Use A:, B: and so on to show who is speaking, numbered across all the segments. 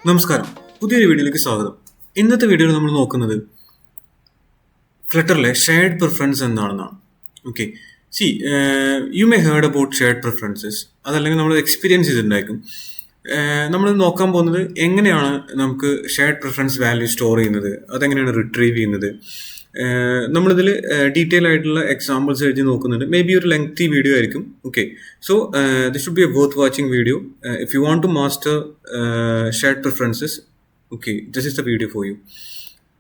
A: നമസ്കാരം, പുതിയൊരു വീഡിയോയിലേക്ക് സ്വാഗതം. ഇന്നത്തെ വീഡിയോയിൽ നമ്മൾ നോക്കുന്നത് ഫ്ലട്ടറിലെ ഷെയർഡ് പ്രിഫറൻസ് എന്താണെന്നാണ്. Okay, you may heard about shared preferences. അതല്ലെങ്കിൽ നമ്മൾ എക്സ്പീരിയൻസ് ചെയ്തിട്ടുണ്ടായിരിക്കും. നമ്മൾ നോക്കാൻ പോകുന്നത് എങ്ങനെയാണ് നമുക്ക് ഷെയർഡ് പ്രിഫറൻസ് വാല്യൂ സ്റ്റോർ ചെയ്യുന്നത്, അതെങ്ങനെയാണ് റിട്രീവ് ചെയ്യുന്നത്. നമ്മളിതിൽ ഡീറ്റെയിൽ ആയിട്ടുള്ള എക്സാമ്പിൾസ് എഴുതി നോക്കുന്നുണ്ട്. മേ ബി ഒരു ലെങ്തി വീഡിയോ ആയിരിക്കും. Okay, so this should be a worth watching video. If you want to master shared preferences, okay, this is the video for you.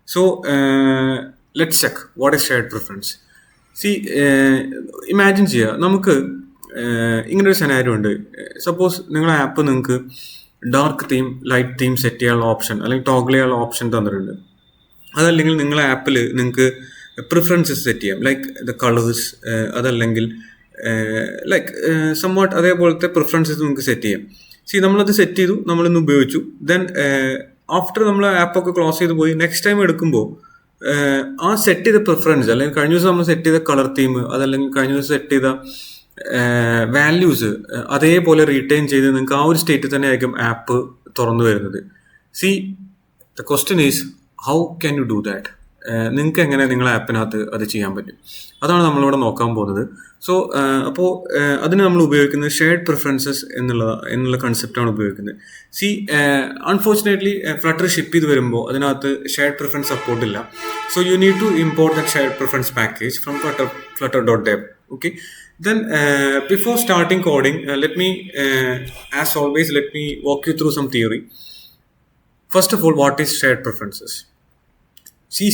A: So let's check what is shared preference. Imagine ചെയ്യുക, നമുക്ക് ഇങ്ങനൊരു scenario ഉണ്ട്. Suppose നിങ്ങളുടെ app നിങ്ങൾക്ക് dark theme, light theme set ചെയ്യാനുള്ള option അല്ലെങ്കിൽ toggle ചെയ്യാനുള്ള option തന്നിട്ടുണ്ട്. അതല്ലെങ്കിൽ നിങ്ങളുടെ ആപ്പിൽ നിങ്ങൾക്ക് പ്രിഫറൻസസ് സെറ്റ് ചെയ്യാം, ലൈക്ക് ദ കളേഴ്സ്, അതല്ലെങ്കിൽ ലൈക്ക് സംവാട്ട് അതേപോലത്തെ പ്രിഫറൻസസ് നിങ്ങൾക്ക് സെറ്റ് ചെയ്യാം. നമ്മളത് സെറ്റ് ചെയ്തു, നമ്മളിന്ന് ഉപയോഗിച്ചു. ദെൻ ആഫ്റ്റർ നമ്മൾ ആപ്പൊക്കെ ക്ലോസ് ചെയ്ത് പോയി നെക്സ്റ്റ് ടൈം എടുക്കുമ്പോൾ ആ സെറ്റ് ചെയ്ത പ്രിഫറൻസ്, അല്ലെങ്കിൽ കഴിഞ്ഞ ദിവസം നമ്മൾ സെറ്റ് ചെയ്ത കളർ തീം, അതല്ലെങ്കിൽ കഴിഞ്ഞ ദിവസം സെറ്റ് ചെയ്ത വാല്യൂസ് അതേപോലെ റീറ്റെയിൻ ചെയ്ത് നിങ്ങൾക്ക് ആ ഒരു സ്റ്റേറ്റിൽ തന്നെ ആയിരിക്കും ആപ്പ് തുറന്നു വരുന്നത്. The question is how can you do that? നിങ്ങൾക്ക് എങ്ങനെ നിങ്ങളുടെ ആപ്പിനകത്ത് അത് ചെയ്യാൻ പറ്റും? അതാണ് നോക്കാൻ പോകുന്നത്. അപ്പോൾ അതിന് നമ്മൾ ഉപയോഗിക്കുന്നത് ഷെയർഡ് പ്രിഫറൻസസ് എന്നുള്ള കൺസെപ്റ്റാണ് ഉപയോഗിക്കുന്നത്. അൺഫോർച്ചുനേറ്റ്ലി ഫ്ലട്ടർ ഷിപ്പ് ചെയ്ത് വരുമ്പോൾ അതിനകത്ത് ഷെയർഡ് പ്രിഫറൻസ് സപ്പോർട്ട് ഇല്ല. So you need to import that shared preference package from flutter.dev. Okay, then before starting coding, as always, let me walk you through some theory. First of all, what is shared preferences?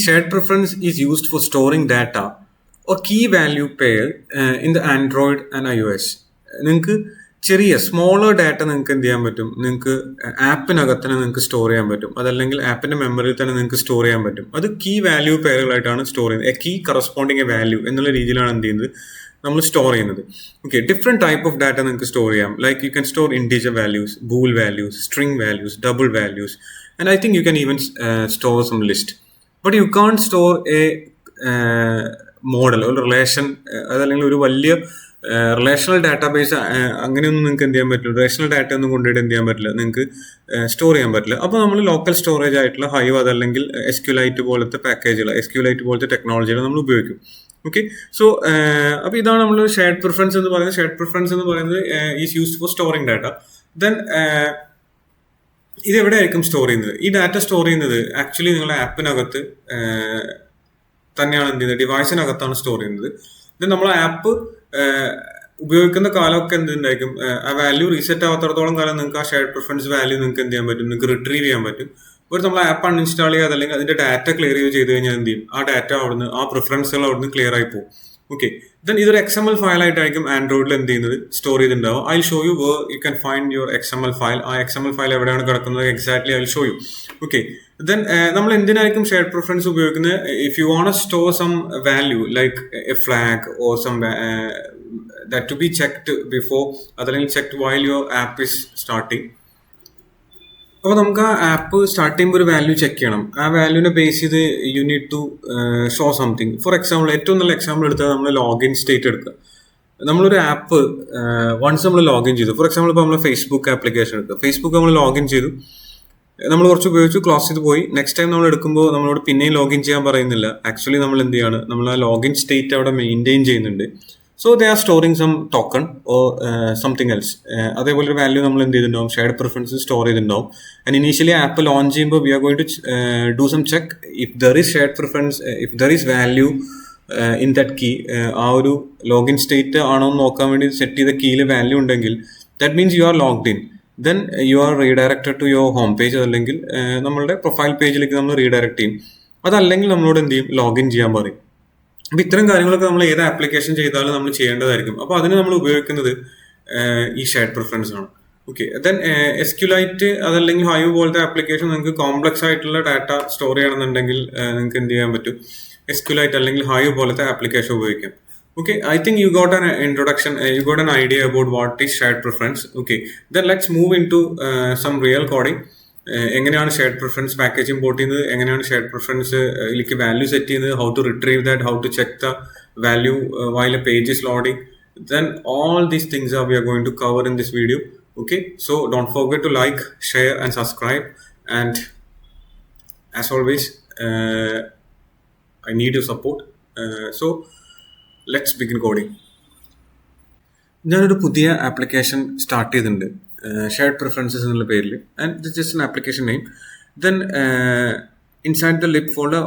A: Shared preference is used for storing data or key value pair in the Android and iOS. നിങ്ങൾക്ക് ചെറിയ smaller data നിങ്ങൾക്ക് എന്ത് ചെയ്യാൻ പറ്റും, നിങ്ങൾക്ക് ആപ്പിനകത്ത് തന്നെ നിങ്ങൾക്ക് store ചെയ്യാൻ പറ്റും. അതല്ലെങ്കിൽ ആപ്പിന്റെ മെമ്മറിയിൽ തന്നെ നിങ്ങൾക്ക് സ്റ്റോർ ചെയ്യാൻ പറ്റും. അത് കീ വാല്യൂ പെയറുകളായിട്ടാണ് സ്റ്റോർ ചെയ്യുന്നത്. A key corresponding a value എന്നുള്ള രീതിയിലാണ് എന്ത് ചെയ്യുന്നത്, നമ്മൾ സ്റ്റോർ ചെയ്യുന്നത്. Okay, different type of data നിങ്ങൾക്ക് സ്റ്റോർ ചെയ്യാം. Like you can store integer values, bool values, string values, double values, and I think you can even store some list. But you can't store a model, ഒരു relation, അതല്ലെങ്കിൽ ഒരു വലിയ relational database അങ്ങനെയൊന്നും നിങ്ങൾക്ക് എന്ത് ചെയ്യാൻ പറ്റില്ല. റിലേഷണൽ ഡാറ്റ ഒന്നും കൊണ്ടുപോയിട്ട് എന്ത് ചെയ്യാൻ പറ്റില്ല, നിങ്ങൾക്ക് സ്റ്റോർ ചെയ്യാൻ പറ്റില്ല. അപ്പോൾ നമ്മൾ ലോക്കൽ സ്റ്റോറേജ് ആയിട്ടുള്ള ഹൈവ്, അതല്ലെങ്കിൽ SQLite പോലത്തെ പാക്കേജുകൾ, SQLite പോലത്തെ ടെക്നോളജികൾ നമ്മൾ ഉപയോഗിക്കും. ഓക്കെ, സോ അപ്പോൾ ഇതാണ് നമ്മൾ ഷെയർഡ് പ്രിഫറൻസ് എന്ന് പറയുന്നത്. ഷെയർഡ് പ്രിഫറൻസ് എന്ന് പറയുന്നത് is used for storing data. Then ഇത് എവിടെയായിരിക്കും സ്റ്റോർ ചെയ്യുന്നത്? ഈ ഡാറ്റ സ്റ്റോർ ചെയ്യുന്നത് ആക്ച്വലി നിങ്ങളുടെ ആപ്പിനകത്ത് തന്നെയാണ് എന്ത് ചെയ്യുന്നത്, ഡിവൈസിനകത്താണ് സ്റ്റോർ ചെയ്യുന്നത്. ദെൻ നമ്മൾ ആപ്പ് ഉപയോഗിക്കുന്ന കാലമൊക്കെ എന്തുണ്ടായിരിക്കും, ആ വാല്യൂ റീസെറ്റ് ആവാത്തടത്തോളം കാലം നിങ്ങൾക്ക് ആ ഷെയർഡ് പ്രിഫറൻസ് വാല്യൂ നിങ്ങൾക്ക് എന്ത് ചെയ്യാൻ പറ്റും, നിങ്ങൾക്ക് റിട്രീവ് ചെയ്യാൻ പറ്റും. ഒരു നമ്മൾ ആപ്പ് അൺഇൻസ്റ്റാൾ ചെയ്യുക, അതല്ലെങ്കിൽ അതിന്റെ ഡാറ്റ ക്ലിയർ ചെയ്ത് കഴിഞ്ഞാൽ എന്ത് ചെയ്യും, ആ ഡാറ്റ അവിടുന്ന്, ആ പ്രിഫറൻസുകൾ അവിടുന്ന് ക്ലിയർ ആയി പോകും. ഓക്കെ, ദെൻ ഇതൊരു XML ഫയൽ ആയിട്ടായിരിക്കും ആൻഡ്രോയിഡിൽ എന്ത് ചെയ്യുന്നത്, സ്റ്റോർ ചെയ്തിട്ടുണ്ടാവും. I show you where you can find your XML file. ആ XML ഫയൽ എവിടെയാണ് കിടക്കുന്നത് exactly I show you. Okay, then നമ്മൾ എന്തിനായിരിക്കും ഷെയർഡ് പ്രിഫറൻസ് ഉപയോഗിക്കുന്നത്? If you want store some value like a flag or some that to be checked before, അതല്ലെങ്കിൽ checked while your app is starting. അപ്പോൾ നമുക്ക് ആ app start ചെയ്യുമ്പോൾ ഒരു value check ചെയ്യണം. ആ വാല്യൂവിനെ ബേസ് ചെയ്ത് you need to show something. For example, ഏറ്റവും നല്ല എക്സാമ്പിൾ എടുത്താൽ നമ്മൾ ലോഗിൻ സ്റ്റേറ്റ് എടുക്കുക. നമ്മളൊരു ആപ്പ് വൺസ് നമ്മൾ ലോഗിൻ ചെയ്തു, ഫോർ എക്സാമ്പിൾ ഇപ്പോൾ നമ്മൾ ഫേസ്ബുക്ക് ആപ്ലിക്കേഷൻ എടുക്കുക. ഫേസ്ബുക്ക് നമ്മൾ ലോഗിൻ ചെയ്തു, നമ്മൾ കുറച്ച് ഉപയോഗിച്ചു, ക്ലോസ് ചെയ്ത് പോയി. നെക്സ്റ്റ് ടൈം നമ്മൾ എടുക്കുമ്പോൾ നമ്മളോട് പിന്നെയും ലോഗിൻ ചെയ്യാൻ പറയുന്നില്ല. ആക്ച്വലി നമ്മൾ എന്ത് ചെയ്യാണ്, നമ്മൾ ആ ലോഗിൻ സ്റ്റേറ്റ് അവിടെ മെയിൻറ്റെയിൻ ചെയ്യുന്നുണ്ട്. So they are storing some token or something else. അതേപോലെ ഒരു വാല്യൂ നമ്മൾ എന്ത് ചെയ്തിട്ടുണ്ടാവും, ഷെയർഡ് പ്രിഫറൻസ് സ്റ്റോർ ചെയ്തിട്ടുണ്ടാവും. ആൻഡ് ഇനീഷ്യലി ആപ്പ് ലോഞ്ച് ചെയ്യുമ്പോൾ we are going to do some check if there is shared preference, if there is value in that key. ആ ഒരു login state ആണോ എന്ന് നോക്കാൻ വേണ്ടി സെറ്റ് ചെയ്ത കീയിൽ വാല്യൂ ഉണ്ടെങ്കിൽ that means you are logged in. Then you are redirected to your home page, അല്ലെങ്കിൽ നമ്മളുടെ പ്രൊഫൈൽ പേജിലേക്ക് നമ്മൾ റീഡയറക്ട് ചെയ്യും. അതല്ലെങ്കിൽ നമ്മളോട് എന്ത് ചെയ്യും, ലോഗിൻ ചെയ്യാൻ പറയും. അപ്പൊ ഇത്തരം കാര്യങ്ങളൊക്കെ നമ്മൾ ഏത് ആപ്ലിക്കേഷൻ ചെയ്താലും നമ്മൾ ചെയ്യേണ്ടതായിരിക്കും. അപ്പൊ അതിന് നമ്മൾ ഉപയോഗിക്കുന്നത് ഈ ഷെയർഡ് പ്രിഫറൻസ് ആണ്. ഓക്കെ, ദെൻ SQLite അതല്ലെങ്കിൽ ഹൈവ് പോലത്തെ ആപ്ലിക്കേഷൻ നിങ്ങൾക്ക് കോംപ്ലക്സ് ആയിട്ടുള്ള ഡാറ്റ സ്റ്റോർ ചെയ്യണമെന്നുണ്ടെങ്കിൽ നിങ്ങൾക്ക് എന്ത് ചെയ്യാൻ പറ്റും, SQLite അല്ലെങ്കിൽ ഹൈവ് പോലത്തെ ആപ്ലിക്കേഷൻ ഉപയോഗിക്കാം. Okay, I think you got an introduction, you got an idea about what is shared preference. Okay, then let's move into some real coding. എങ്ങനെയാണ് ഷെയർഡ് പ്രിഫറൻസ് പാക്കേജ് ഇമ്പോർട്ട് ചെയ്യുന്നത്, എങ്ങനെയാണ് ഷെയർഡ് പ്രിഫറൻസിലേക്ക് value set ചെയ്യുന്നത്, how to retrieve that, how to check the value while a page is loading. Then all these things we are going to cover in this video. Okay, so don't forget to like, share and subscribe. and as always I need your support. So let's begin coding. ഞാനൊരു പുതിയ application start ചെയ്തിട്ടുണ്ട് shared preferences എന്നുള്ള പേരിൽ, and this just an application name. Then inside the lib folder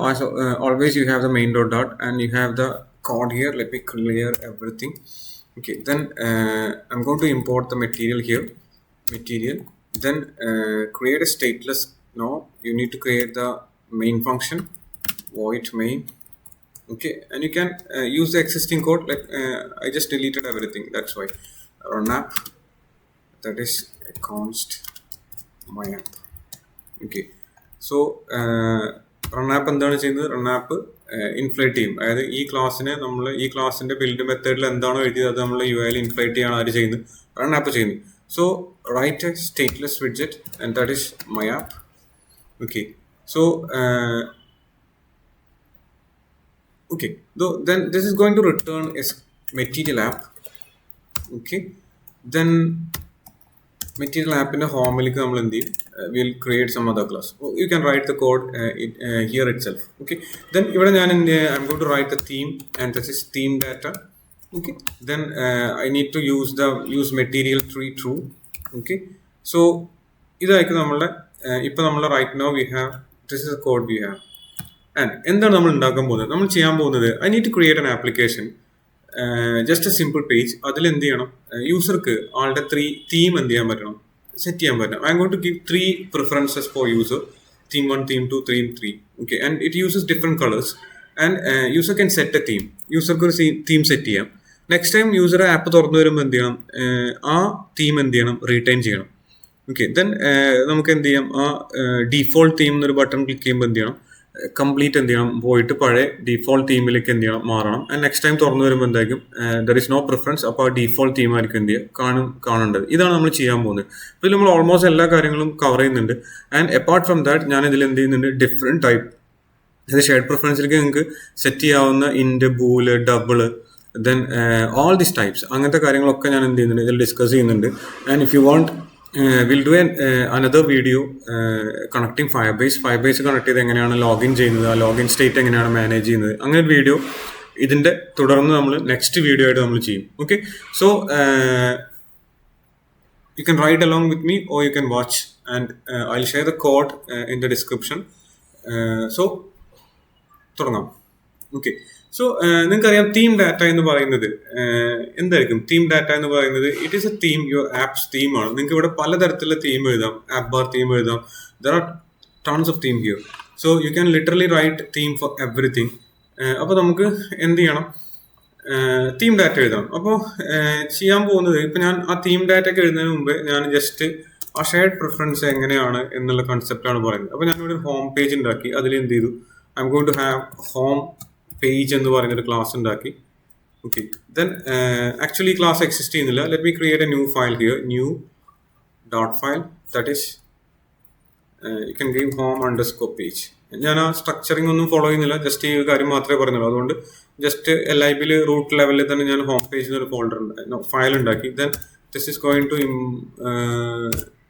A: always you have the main.dot and you have the code here. Let me clear everything. Okay, then I'm going to import the material here. Then create a stateless. Now you need to create the main function, void main. Okay, and you can use the existing code. Like I just deleted everything, that's why. Run app, that is a const my app. Okay, so run app എന്താണ് ചെയ്യുന്നത്? run app inflate ചെയ്യും. അതായത് ഈ ക്ലാസ്സിനെ നമ്മൾ ഈ ക്ലാസ്സിന്റെ build മെത്തേഡിൽ എന്താണോ എഴുതിയത് അത് നമ്മൾ യു ഐയിൽ ഇൻഫ്ലേറ്റ് ചെയ്യാണ് ആര് ചെയ്യുന്നത്? റൺ ആപ്പ് ചെയ്യുന്നത്. So write a stateless widget and that is my app. Okay, so okay, then this is going to return as material app. Okay, then material app in a home we'll create some other class. You can write the code here itself. Okay, then I'm going to write the theme, and this is theme data. Okay, then I need to use material true. Okay, so right now we have, this is the code we have. And എന്താണ് നമ്മൾ ഉണ്ടാക്കാൻ പോകുന്നത്? നമ്മൾ ചെയ്യാൻ പോകുന്നത്, I need to create an application, just a simple page. അതിൽ എന്ത് ചെയ്യണം? യൂസർക്ക് ആളുടെ തീം എന്ത് ചെയ്യാൻ പറ്റണം? സെറ്റ് ചെയ്യാൻ പറ്റണം. I am going to give 3 preferences for user, theme 1, theme 2, theme 3. Okay, and it uses different colours and user can set a theme. യൂസർക്ക് ഒരു തീം സെറ്റ് ചെയ്യാം. നെക്സ്റ്റ് ടൈം യൂസർ ആപ്പ് തുറന്നു വരുമ്പോൾ എന്ത് ചെയ്യണം? ആ തീം എന്ത് ചെയ്യണം? റീറ്റൈൻ ചെയ്യണം. ഓക്കെ, ദെൻ നമുക്ക് എന്ത് ചെയ്യാം? ആ ഡിഫോൾട്ട് തീം എന്നൊരു ബട്ടൺ ക്ലിക്ക് ചെയ്യുമ്പോൾ എന്ത് ചെയ്യണം? കംപ്ലീറ്റ് എന്ത് ചെയ്യണം? പോയിട്ട് പഴയ ഡിഫോൾട്ട് തീമിലേക്ക് എന്ത് ചെയ്യണം? മാറണം. ആൻഡ് നെക്സ്റ്റ് ടൈം തുറന്നു വരുമ്പോൾ എന്തായിരിക്കും? There is no preference. അപ്പോൾ ആ ഡിഫോൾട്ട് തീം ആയിരിക്കും എന്ത് ചെയ്യുക? കാണേണ്ടത്. ഇതാണ് നമ്മൾ ചെയ്യാൻ പോകുന്നത്. അപ്പോൾ ഇതിൽ നമ്മൾ ഓൾമോസ്റ്റ് എല്ലാ കാര്യങ്ങളും കവർ ചെയ്യുന്നുണ്ട്. ആൻഡ് അപ്പാർട്ട് ഫ്രം ദാറ്റ് ഞാൻ ഇതിൽ എന്ത് ചെയ്യുന്നുണ്ട്? ഡിഫറെൻറ്റ് ടൈപ്പ്, അതായത് ഷെയർഡ് പ്രിഫറൻസിലേക്ക് നിങ്ങൾക്ക് സെറ്റ് ചെയ്യാവുന്ന int, bool, double, then all this types, അങ്ങനത്തെ കാര്യങ്ങളൊക്കെ ഞാൻ എന്ത് ചെയ്യുന്നുണ്ട്? ഇതിൽ ഡിസ്കസ് ചെയ്യുന്നുണ്ട്. And if you want we'll do another video connecting Firebase connect ചെയ്ത് എങ്ങനെയാണ് ലോഗിൻ ചെയ്യുന്നത്, ആ ലോഗിൻ സ്റ്റേറ്റ് എങ്ങനെയാണ് മാനേജ് ചെയ്യുന്നത്, അങ്ങനെ ഒരു വീഡിയോ ഇതിൻ്റെ തുടർന്ന് നമ്മൾ നെക്സ്റ്റ് വീഡിയോ ആയിട്ട് നമ്മൾ ചെയ്യും. Okay, so you can write along with me or you can watch, and I'll share the code in the description. So തുടങ്ങാം. ഓക്കെ, സോ നിങ്ങൾക്കറിയാം തീം ഡാറ്റ എന്ന് പറയുന്നത് എന്തായിരിക്കും? തീം ഡാറ്റ എന്ന് പറയുന്നത് it is a theme, your apps തീമാണ്. നിങ്ങൾക്ക് ഇവിടെ പലതരത്തിലുള്ള തീം എഴുതാം, ആപ്പ് ബാർ തീം എഴുതാം. There are tons of theme here. So you can literally write theme for everything. അപ്പോൾ നമുക്ക് എന്ത് ചെയ്യണം? തീം ഡാറ്റ എഴുതാം. അപ്പോൾ ചെയ്യാൻ പോകുന്നത്, ഇപ്പം ഞാൻ ആ തീം ഡാറ്റ ഒക്കെ എഴുതുന്നതിന് മുമ്പ് ഞാൻ ജസ്റ്റ് ആ ഷെയർഡ് പ്രിഫറൻസ് എങ്ങനെയാണ് എന്നുള്ള കൺസെപ്റ്റാണ് പറയുന്നത്. അപ്പോൾ ഞാനിവിടെ ഹോം പേജ് ഉണ്ടാക്കി. അതിൽ എന്ത് ചെയ്തു? I am going to have home page എന്ന് പറയുന്നൊരു ക്ലാസ് ഉണ്ടാക്കി. Okay, then actually class exist ചെയ്യുന്നില്ല. Let me create a new file here, new dot file, that is you can give home underscore page. ഞാൻ ആ structuring ഒന്നും follow ചെയ്യുന്നില്ല, just ഈ കാര്യം മാത്രമേ പറഞ്ഞുള്ളൂ. അതുകൊണ്ട് ജസ്റ്റ് LIBയിൽ റൂട്ട് ലെവലിൽ തന്നെ ഞാൻ ഹോം പേജ് എന്നൊരു ഫോൾഡർ ഫയൽ ഉണ്ടാക്കി. Then this is going to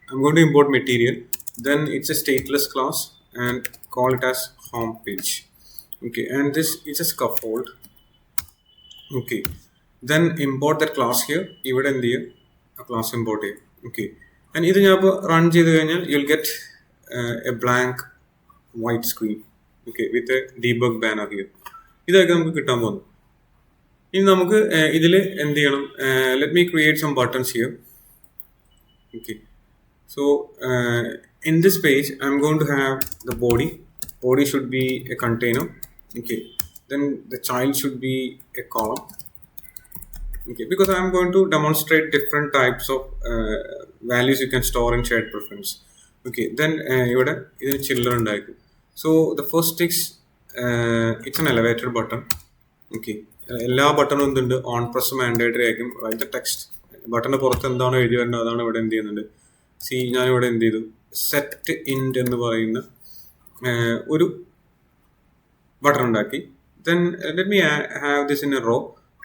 A: I'm going to import material. Then it's a stateless class and call it as home page. Okay, and this is a scaffold. Okay, then import that class here. ഇവിടെ എന്ത് ചെയ്യും? ആ class import ചെയ്യും. Okay, and ഇത് ഞാൻ ഇപ്പോൾ run ചെയ്ത് കഴിഞ്ഞാൽ you'll get a blank white screen. Okay, with a debug banner here. ഇതൊക്കെ നമുക്ക് കിട്ടാൻ പോകുന്നു. ഇനി നമുക്ക് ഇതിൽ എന്ത് ചെയ്യണം? Let me create some buttons here. Okay, so in this page I'm going to have the body should be a container. Okay, then the child should be a column. Okay, because I'm going to demonstrate different types of values you can store in shared preference. Okay, then ഇവിടെ ഇതിന് children ഉണ്ടായിരിക്കും. So the first is it's an elevator button. Okay, എല്ലാ ബട്ടണും എന്തുണ്ട്? On press mandatory ആയിരിക്കും. Write the text. ബട്ടണിന്റെ പുറത്ത് എന്താണോ എഴുതി വരേണ്ടത് അതാണ് ഇവിടെ എന്ത് ചെയ്യുന്നുണ്ട്? ഞാനിവിടെ എന്ത് ചെയ്തു? സെറ്റ് ഇൻഡ് എന്ന് പറയുന്ന ഒരു ബട്ടൺ ഉണ്ടാക്കി. Then let me have this in a row.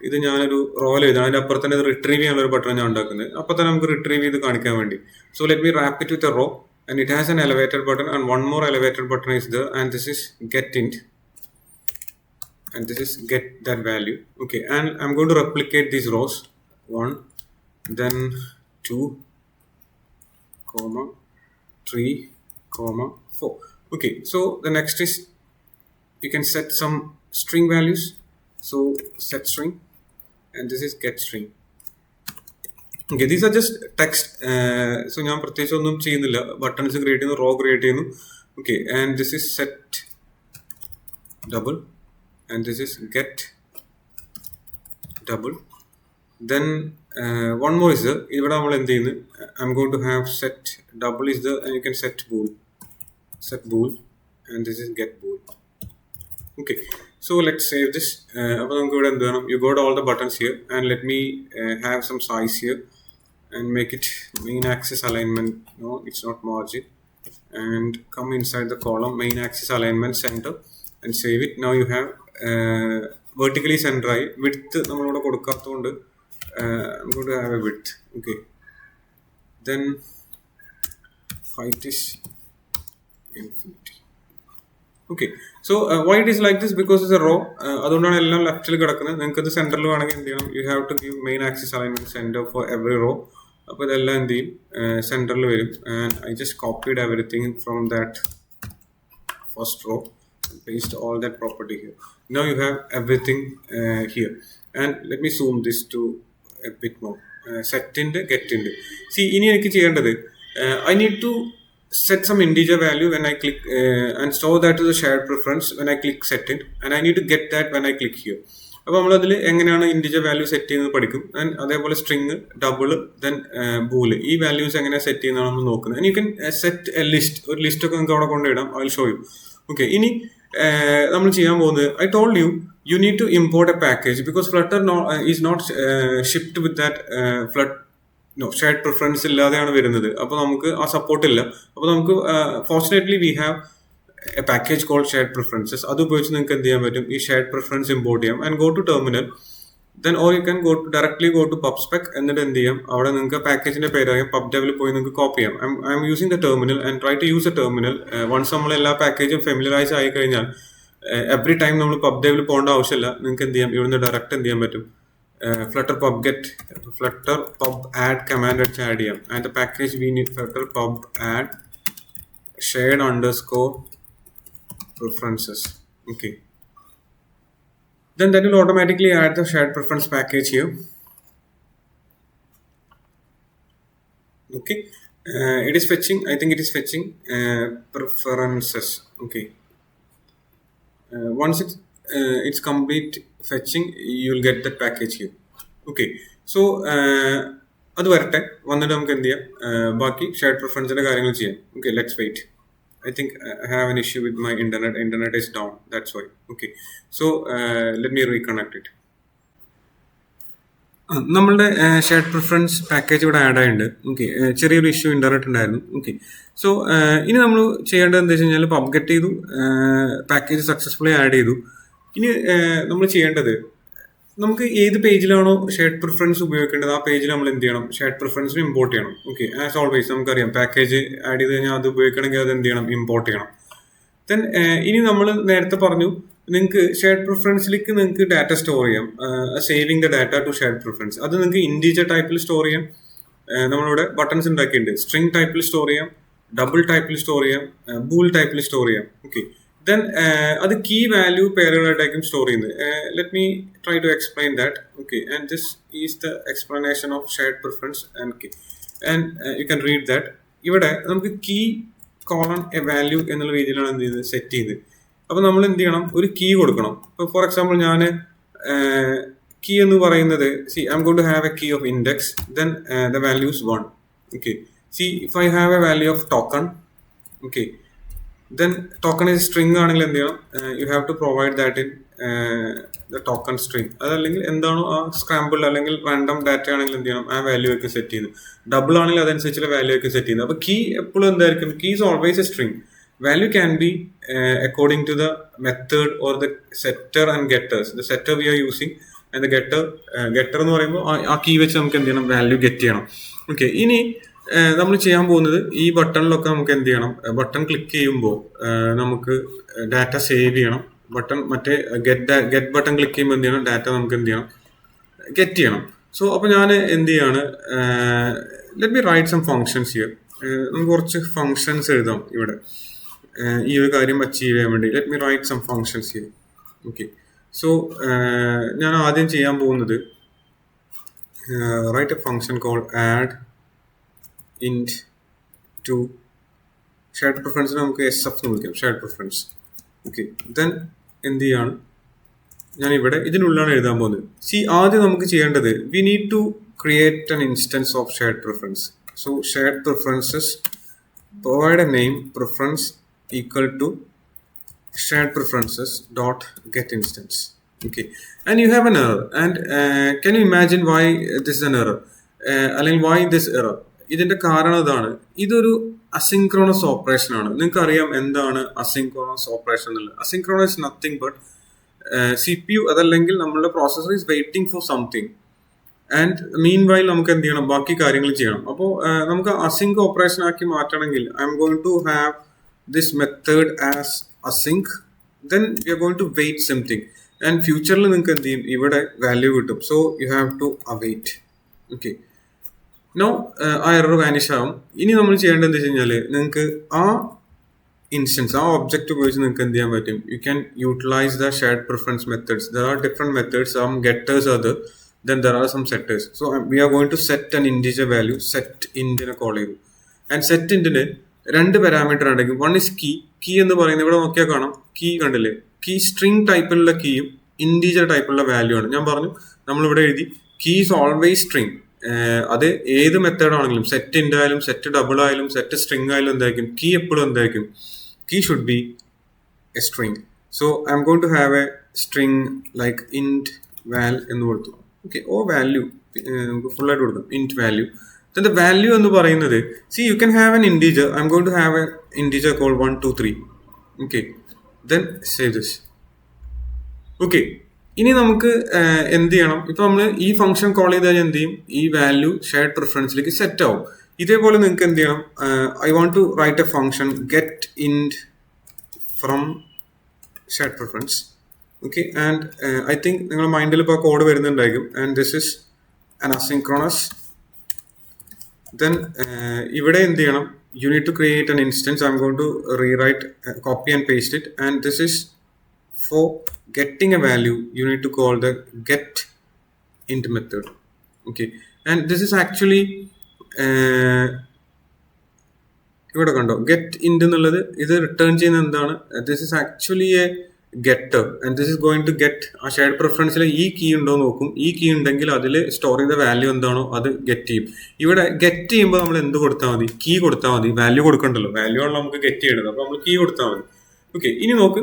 A: ഇത് ഞാനൊരു റോയിൽ എഴുതാം. അതിൻ്റെ അപ്പുറത്ത് തന്നെ ഇത് റിട്രീവ് ചെയ്യാനുള്ള ഒരു ബട്ടൺ ഞാൻ ഉണ്ടാക്കുന്നത്. അപ്പോൾ തന്നെ നമുക്ക് റിട്രീവ് ചെയ്ത് കാണിക്കാൻ വേണ്ടി. So let me wrap it with a row and it has an elevator button, and one more elevator button is there, and this is get int, and this is get that value. Okay, and I'm going to replicate these rows, 1, then 2, comma 3, comma 4. Okay, so the next is you can set some string values. So set string, and this is get string. Okay, these are just text. So ഞാൻ പ്രത്യേകിച്ച് ഒന്നും ചെയ്യുന്നില്ല. Buttons create ചെയ്യുന്നു, raw create ചെയ്യുന്നു. Okay, and this is set double, and this is get double. Then one more is there. ഇവിടെ നമ്മൾ എന്ത് ചെയ്യുന്നു? I'm going to have set double is there, and you can set bool, and this is get bool. Okay, so let's save this. You got all the buttons here, and let me have some size here and make it main axis alignment. No, it's not margin. And come inside the column main axis alignment center and save it. Now you have vertically center width. I'm going to have a width. Okay, then height is infinity. Okay, so why it is like this? Because it's a row. അതുകൊണ്ടാണ് എല്ലാം ലെഫ്റ്റിൽ കിടക്കുന്നത്. നിങ്ങൾക്ക് ഇത് സെന്ററിൽ വേണമെങ്കിൽ എന്ത് ചെയ്യണം? You have to give main axis alignment center for every row. അപ്പോൾ ഇതെല്ലാം എന്ത് ചെയ്യും? സെന്ററിൽ വരും. And I just copied everything from that first row and paste all that property here. Now you have everything here. And let me zoom this to a bit more. Set int, get int. See, ഇനി എനിക്ക് ചെയ്യേണ്ടത് I need to set some integer value when I click and store that to the shared preference when I click set it, and I need to get that when I click here. അപ്പോൾ നമ്മളതിൽ എങ്ങനെയാണ് integer value set ചെയ്യുന്നത് പഠിക്കും. And അതേപോലെ string, double, then ബൂല്, ഈ values എങ്ങനെ set ചെയ്യുന്നതാണ് നമ്മൾ നോക്കുന്നത്. And you can set a list, ഒരു ലിസ്റ്റ് ഒക്കെ നമുക്ക് അവിടെ കൊണ്ടിടാം. I will show you. Okay, ഇനി നമ്മൾ ചെയ്യാൻ പോകുന്നത്, I told you need to import a package because Flutter is not shipped with that shared preference ഇല്ലാതെയാണ് വരുന്നത്. അപ്പോൾ നമുക്ക് ആ സപ്പോർട്ട് ഇല്ല. അപ്പോൾ നമുക്ക് fortunately we have a package called SharedPreferences. അത് ഉപയോഗിച്ച് നിങ്ങൾക്ക് എന്ത് ചെയ്യാൻ പറ്റും? ഈ ഷെയർഡ് പ്രിഫറൻസ് ഇമ്പോർട്ട് ചെയ്യാം. And go to terminal, then or you can directly go to PubSpec. എന്നിട്ട് എന്ത് ചെയ്യാം? അവിടെ നിങ്ങൾക്ക് പാക്കേജിന്റെ പേരായും PubDevൽ പോയി നിങ്ങൾക്ക് കോപ്പി ചെയ്യാം. I am using the terminal and try to use a terminal. Once നമ്മൾ എല്ലാ പാക്കേജും ഫെമിലറൈസ് ആയി കഴിഞ്ഞാൽ എവറി ടൈം നമ്മൾ PubDevൽ പോകേണ്ട ആവശ്യമില്ല. നിങ്ങൾക്ക് എന്ത് ചെയ്യാം? ഇവിടുന്ന് ഡയറക്റ്റ് എന്ത് ചെയ്യാൻ പറ്റും? Flutter pub get, Flutter pub add command വെച്ച് ആഡ് ചെയ്യാം. And the package we need Flutter pub add shared_preferences. Okay, then that will automatically add the shared preference package here. Okay, it is fetching. I think it is fetching preferences. Okay, once it's complete fetching, you'll get that package here. Okay, so അത് വരട്ടെ, വന്നിട്ട് നമുക്ക് എന്ത് ചെയ്യാം? ബാക്കി shared പ്രിഫറൻസിന്റെ കാര്യങ്ങൾ ചെയ്യാം. Okay, let's wait. I think I have an issue with my internet is down, that's why. Okay, so let me reconnect it. നമ്മളുടെ ഷെയർഡ് പ്രിഫറൻസ് പാക്കേജ് ഇവിടെ ആഡ് ആയിട്ടുണ്ട്. ഓക്കെ, ചെറിയൊരു ഇഷ്യൂ ഇന്റർനെറ്റ് ഉണ്ടായിരുന്നു. ഓക്കെ, സോ ഇനി നമ്മൾ ചെയ്യേണ്ടത് എന്താ വെച്ച് കഴിഞ്ഞാൽ പബ്ഗെറ്റ് ചെയ്തു, പാക്കേജ് സക്സസ്ഫുള്ളി ആഡ് ചെയ്തു. ഇനി നമ്മൾ ചെയ്യേണ്ടത്, നമുക്ക് ഏത് പേജിലാണോ ഷെയർഡ് പ്രിഫറൻസ് ഉപയോഗിക്കേണ്ടത് ആ പേജിൽ നമ്മൾ എന്ത് ചെയ്യണം? ഷെയർഡ് പ്രിഫറൻസിന് ഇമ്പോർട്ട് ചെയ്യണം. ഓക്കെ, ആസ് ഓൾവേസ് നമുക്കറിയാം പാക്കേജ് ആഡ് ചെയ്ത് കഴിഞ്ഞാൽ അത് ഉപയോഗിക്കണമെങ്കിൽ അത് എന്ത് ചെയ്യണം? ഇമ്പോർട്ട് ചെയ്യണം. ദെൻ ഇനി നമ്മൾ നേരത്തെ പറഞ്ഞു നിങ്ങൾക്ക് ഷെയർഡ് പ്രിഫറൻസിലേക്ക് നിങ്ങൾക്ക് ഡാറ്റ സ്റ്റോർ ചെയ്യാം. Saving the data to shared preference. അത് നിങ്ങൾക്ക് ഇൻറ്റീജർ ടൈപ്പിൽ സ്റ്റോർ ചെയ്യാം. നമ്മളിവിടെ ബട്ടൺസ് ഉണ്ടാക്കിയിട്ടുണ്ട്. സ്ട്രിംഗ് ടൈപ്പിൽ സ്റ്റോർ ചെയ്യാം, ഡബിൾ ടൈപ്പിൽ സ്റ്റോർ ചെയ്യാം, ബൂൾ ടൈപ്പിൽ സ്റ്റോർ ചെയ്യാം. ഓക്കെ, then അത് കീ വാല്യൂ പേരുകളായിട്ടായിരിക്കും സ്റ്റോർ ചെയ്യുന്നത്. Let me try to explain that. Okay, and this is the explanation of shared preference and key, and you can read that. ഇവിടെ നമുക്ക് key colon A value എന്നുള്ള രീതിയിലാണ് എന്ത് ചെയ്ത് set ചെയ്ത്. അപ്പോൾ നമ്മൾ എന്ത് ചെയ്യണം? ഒരു കീ കൊടുക്കണം. ഇപ്പോൾ ഫോർ എക്സാമ്പിൾ ഞാൻ കീ എന്ന് പറയുന്നത്, see I am going to have a key of index, then the values 1. Okay, see if I have a value of token, okay, then token is string ആണെങ്കിൽ എന്ത് ചെയ്യണം? You have to provide that in the token string. അതല്ലെങ്കിൽ എന്താണോ ആ scramble അല്ലെങ്കിൽ random data ആണെങ്കിൽ എന്ത് ചെയ്യണം? ആ വാല്യൂ ഒക്കെ സെറ്റ് ചെയ്യുന്നത്. ഡബിൾ ആണെങ്കിൽ അതനുസരിച്ചുള്ള വാല്യൂ ഒക്കെ സെറ്റ് ചെയ്യുന്നത്. അപ്പോൾ കീ എപ്പോഴും എന്തായിരിക്കും? Key is always a string. Value can be according to the method or the setter and getters. The setter we are using and the getter എന്ന് പറയുമ്പോൾ ആ കീ വെച്ച് നമുക്ക് എന്ത് ചെയ്യണം? വാല്യൂ ഗെറ്റ് ചെയ്യണം. ഓക്കെ, ഇനി നമ്മൾ ചെയ്യാൻ പോകുന്നത് ഈ ബട്ടണിലൊക്കെ നമുക്ക് എന്ത് ചെയ്യണം, ബട്ടൺ ക്ലിക്ക് ചെയ്യുമ്പോൾ നമുക്ക് ഡാറ്റ സേവ് ചെയ്യണം. ബട്ടൺ മറ്റേ ഗെറ്റ് ബട്ടൺ ക്ലിക്ക് ചെയ്യുമ്പോൾ എന്ത് ചെയ്യണം, ഡാറ്റ നമുക്ക് എന്ത് ചെയ്യണം, ഗെറ്റ് ചെയ്യണം. സോ അപ്പോൾ ഞാൻ എന്ത് ചെയ്യാണ്, let me write some functions here. നമുക്ക് കുറച്ച് ഫങ്ഷൻസ് എഴുതാം ഇവിടെ ഈ ഒരു കാര്യം അച്ചീവ് ചെയ്യാൻ വേണ്ടി. Let me write some functions here. Okay, so ഞാൻ ആദ്യം ചെയ്യാൻ പോകുന്നത് write a function call add int to shared പ്രിഫറൻസിന് നമുക്ക് SF എന്ന് വിളിക്കാം, ഷെയർഡ് പ്രിഫറൻസ്. ഓക്കെ, ദെൻ എന്ത് ചെയ്യാണ്, ഞാൻ ഇവിടെ ഇതിനുള്ളിലാണ് എഴുതാൻ പോകുന്നത്. ആദ്യം നമുക്ക് ചെയ്യേണ്ടത് we need to create an instance of shared preference. So shared preferences provide a name preference equal to shared preferences dot get instance. Okay, and you have an error, and can you imagine why this is an error, അല്ലെങ്കിൽ why this error? ഇതിന്റെ കാരണം ഇതാണ്, ഇതൊരു asynchronous operation ആണ്. നിങ്ങൾക്ക് അറിയാം എന്താണ് asynchronous operation എന്നുള്ളത്. അസിൻക്രോണസ് നത്തിങ് ബട്ട് CPU അതല്ലെങ്കിൽ നമ്മളുടെ processor is waiting for something and mean while നമുക്ക് എന്ത് ചെയ്യണം, ബാക്കി കാര്യങ്ങൾ ചെയ്യണം. അപ്പോൾ നമുക്ക് അസിങ്ക് ഓപ്പറേഷൻ ആക്കി മാറ്റണമെങ്കിൽ I am going to have this method as async, then you are going to wait something and ഫ്യൂച്ചറിൽ നിങ്ങൾക്ക് എന്ത് ചെയ്യും, ഇവിടെ വാല്യൂ കിട്ടും. So you have to await. Okay, no ah error vanish ആവും. ഇനി നമ്മൾ ചെയ്യേണ്ടത് എന്താ വെച്ച് കഴിഞ്ഞാൽ, നിങ്ങൾക്ക് ആ ഇൻസ്റ്റൻസ് ആ ഒബ്ജക്റ്റ് ഉപയോഗിച്ച് നിങ്ങൾക്ക് എന്ത് ചെയ്യാൻ പറ്റും, you can utilize the shared preference methods. There are different methods, some getters are there, then there are some setters. So we are going to set an integer value, set int നെ call ചെയ്തു. And set ഇൻറ്റിന് രണ്ട് parameter ഉണ്ടെങ്കിൽ, one is key എന്ന് പറയുന്നത് ഇവിടെ നോക്കിയാൽ കാണാം, key കണ്ടില്ലേ, കീ സ്ട്രിംഗ് ടൈപ്പിലുള്ള കീയും ഇൻറ്റീജർ ടൈപ്പിലുള്ള വാല്യൂ ആണ്. ഞാൻ പറഞ്ഞു നമ്മളിവിടെ എഴുതി കീ ഈസ് ഓൾവേസ് സ്ട്രിംഗ്. അത് ഏത് മെത്തേഡ് ആണെങ്കിലും, സെറ്റ് ഇൻറ്റ് ആയാലും സെറ്റ് ഡബിൾ ആയാലും സെറ്റ് സ്ട്രിംഗ് ആയാലും എന്തായിരിക്കും, കീ എപ്പോഴും എന്തായിരിക്കും, key should be a string. So I'm going to have a string like int val എന്ന് കൊടുത്തു. Okay, ഓ വാല്യൂ ഫുൾ ആയിട്ട് കൊടുക്കാം, int value. Then the value എന്ന് പറയുന്നത്, see you can have an integer. I'm going to have an integer called 1 2 3. Okay, then save this. Okay, ഇനി നമുക്ക് എന്ത് ചെയ്യണം, ഇപ്പൊ നമ്മൾ ഈ ഫംഗ്ഷൻ കോൾ ചെയ്ത് കഴിഞ്ഞാൽ എന്ത് ചെയ്യും, ഈ വാല്യൂ ഷെയർഡ് പ്രിഫറൻസിലേക്ക് സെറ്റ് ആവും. ഇതേപോലെ നിങ്ങൾക്ക് എന്ത് ചെയ്യണം, I want to write a function get int from shared preference. Okay, and I think നിങ്ങളുടെ മൈൻഡിൽ ഇപ്പോൾ കോഡ് വരുന്നുണ്ടായിരിക്കും. And this is an asynchronous. ദെൻ ഇവിടെ എന്ത് ചെയ്യണം, you need to create an instance. I am going to rewrite, copy and paste it. And this is for getting a value, you need to call the get int method. Okay, and this is actually ഇവിടെ കണ്ടോ get ഇൻറ്റ് എന്നുള്ളത്, ഇത് return ചെയ്യുന്ന എന്താണ്, this is actually a getter and this is going to get ആ shared പ്രിഫറൻസിൽ ഈ key ഉണ്ടോ നോക്കും. ഈ കീ ഉണ്ടെങ്കിൽ അതിൽ സ്റ്റോർ ചെയ്ത വാല്യൂ എന്താണോ അത് ഗെറ്റ് ചെയ്യും. ഇവിടെ ഗെറ്റ് ചെയ്യുമ്പോൾ നമ്മൾ എന്ത് കൊടുത്താൽ മതി, കീ കൊടുത്താൽ മതി, വാല്യൂ കൊടുക്കണ്ടല്ലോ, വാല്യൂ ആണല്ലോ നമുക്ക് ഗെറ്റ് ചെയ്യേണ്ടത്, അപ്പോൾ നമ്മൾ കീ കൊടുത്താൽ മതി. ഓക്കെ, ഇനി നോക്ക്,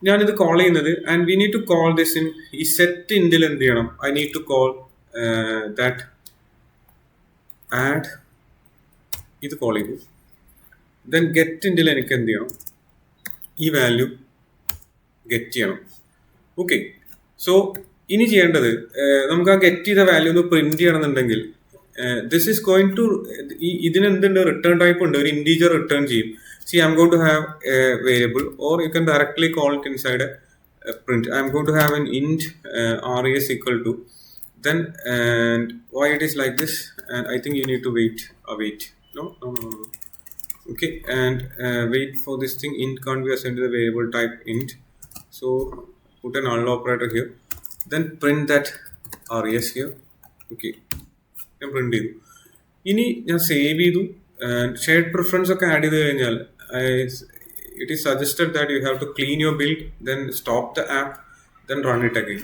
A: ഞാനിത് കോൾ ചെയ്യുന്നത്, and we need to call this in ഈ സെറ്റ് ഇൻറ്റിൽ എന്ത് ചെയ്യണം, I need to call that add, ഇത് കോൾ ചെയ്തു. ദെൻ ഗെറ്റ് ഇൻറ്റിൽ എനിക്ക് എന്ത് ചെയ്യണം, ഈ വാല്യൂ ഗെറ്റ് ചെയ്യണം. ഓക്കെ, സോ ഇനി ചെയ്യേണ്ടത് നമുക്ക് ആ ഗെറ്റ് ചെയ്ത വാല്യൂ ഒന്ന് പ്രിന്റ് ചെയ്യണമെന്നുണ്ടെങ്കിൽ ദിസ് ഈസ് ഗോയിങ് ടു, ഇതിന് എന്തുണ്ട്, റിട്ടേൺ ടൈപ്പ് ഉണ്ട്, ഒരു ഇൻറ്റീജർ റിട്ടേൺ ചെയ്യും. See, I'm going to have a variable, or you can directly call it inside a print. I'm going to have an int res equal to, then, and why it is like this, and I think you need to wait. No. Okay, and wait for this thing. Int can't be assigned to the variable type int, so put an null operator here, then print that res here. Okay, ഞാൻ print ചെയ്തു. ഇനി ഞാൻ save ചെയ്തു. Shared preference ഒക്കെ add ചെയ്ത് കഴിഞ്ഞാൽ it is suggested that you have to clean your build, then stop the app, then run it again.